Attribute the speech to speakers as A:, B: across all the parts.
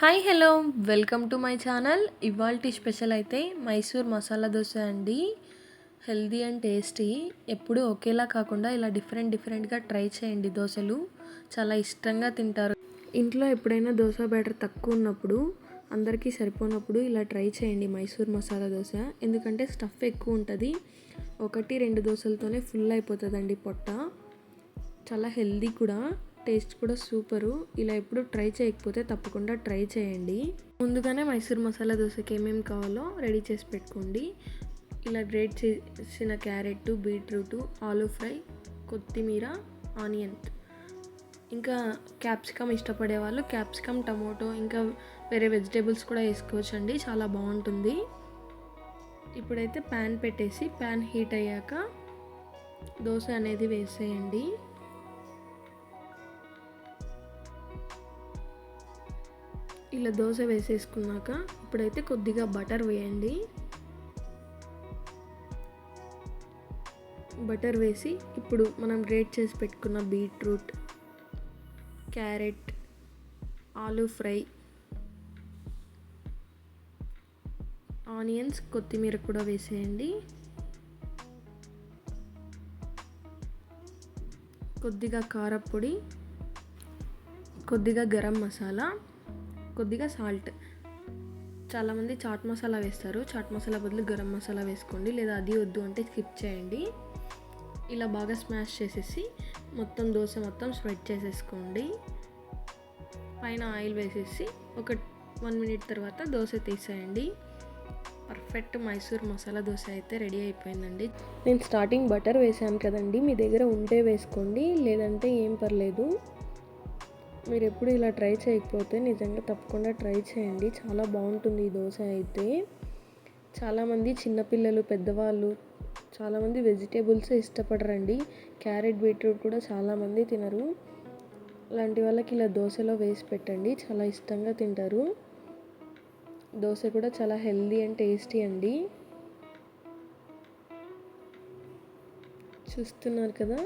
A: Hi hello welcome to my channel. ఇవాల్టి special అయితే మైసూర్ మసాలా దోశ అండి. Healthy and tasty. ఎప్పుడు ఒకేలా కాకుండా ఇలా డిఫరెంట్గా ట్రై చేయండి. దోశలు చాలా ఇష్టంగా తింటారు. ఇంట్లో ఎప్పుడైనా దోశ బ్యాటర్ తక్కువ ఉన్నప్పుడు, అందరికీ సరిపోనప్పుడు ఇలా ట్రై చేయండి మైసూర్ మసాలా దోశ. ఎందుకంటే స్టఫ్ ఎక్కువ ఉంటుంది. 1-2 దోశలతోనే ఫుల్ అయిపోతుందండి పొట్ట. చాలా హెల్దీ కూడా, టేస్ట్ కూడా సూపరు. ఇలా ఎప్పుడు ట్రై చేయకపోతే తప్పకుండా ట్రై చేయండి. ముందుగానే మైసూర్ మసాలా దోశకి ఏమేమి కావాలో రెడీ చేసి పెట్టుకోండి. ఇలా గ్రేట్ చేసిన క్యారెట్, బీట్రూట్, ఆలూ ఫ్రై, కొత్తిమీర, ఆనియన్, ఇంకా క్యాప్సికమ్ ఇష్టపడే వాళ్ళు క్యాప్సికమ్, టమోటో, ఇంకా వేరే వెజిటేబుల్స్ కూడా వేసుకోవచ్చు అండి. చాలా బాగుంటుంది. ఇప్పుడైతే ప్యాన్ పెట్టేసి ప్యాన్ హీట్ అయ్యాక దోశ అనేది వేసేయండి. ఇలా దోశ వేసేసుకున్నాక ఇప్పుడైతే కొద్దిగా బటర్ వేయండి. బటర్ వేసి ఇప్పుడు మనం గ్రేట్ చేసి పెట్టుకున్న beetroot, carrot, aloo fry, onions, కొత్తిమీర కూడా వేసేయండి. కొద్దిగా కారపొడి, కొద్దిగా గరం మసాలా, కొద్దిగా సాల్ట్. చాలామంది చాట్ మసాలా వేస్తారు. చాట్ మసాలా బదులు గరం మసాలా వేసుకోండి, లేదా అది వద్దు అంటే స్కిప్ చేయండి. ఇలా బాగా స్మాష్ చేసేసి మొత్తం దోశ మొత్తం స్ప్రెడ్ చేసేసుకోండి. పైన ఆయిల్ వేసేసి ఒక 1 మినిట్ తర్వాత దోశ తీసేయండి. పర్ఫెక్ట్ మైసూర్ మసాలా దోశ అయితే రెడీ అయిపోయిందండి. నేను స్టార్టింగ్ బటర్ వేసాను కదండి, మీ దగ్గర ఉంటే వేసుకోండి, లేదంటే ఏం పర్లేదు. మీరు ఎప్పుడు ఇలా ట్రై చేయకపోతే నిజంగా తప్పకుండా ట్రై చేయండి. చాలా బాగుంటుంది ఈ దోశ అయితే. చాలామంది చిన్నపిల్లలు, పెద్దవాళ్ళు, చాలామంది వెజిటేబుల్స్ ఇష్టపడరండి. క్యారెట్, బీట్రూట్ కూడా చాలామంది తినరు. అలాంటి వాళ్ళకి ఇలా దోశలో వేసి పెట్టండి, చాలా ఇష్టంగా తింటారు. దోశ కూడా చాలా హెల్దీ అండ్ టేస్టీ అండి. చూస్తున్నారు కదా,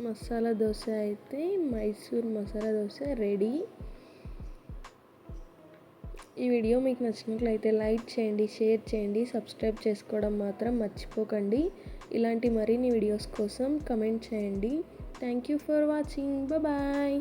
A: మసాలా దోశ అయితే మైసూర్ మసాలా దోశ రెడీ. ఈ వీడియో మీకు నచ్చినట్లయితే లైక్ చేయండి, షేర్ చేయండి, సబ్స్క్రైబ్ చేసుకోవడం మాత్రం మర్చిపోకండి. ఇలాంటి మరిన్ని వీడియోస్ కోసం కమెంట్ చేయండి. Thank you for watching. Bye.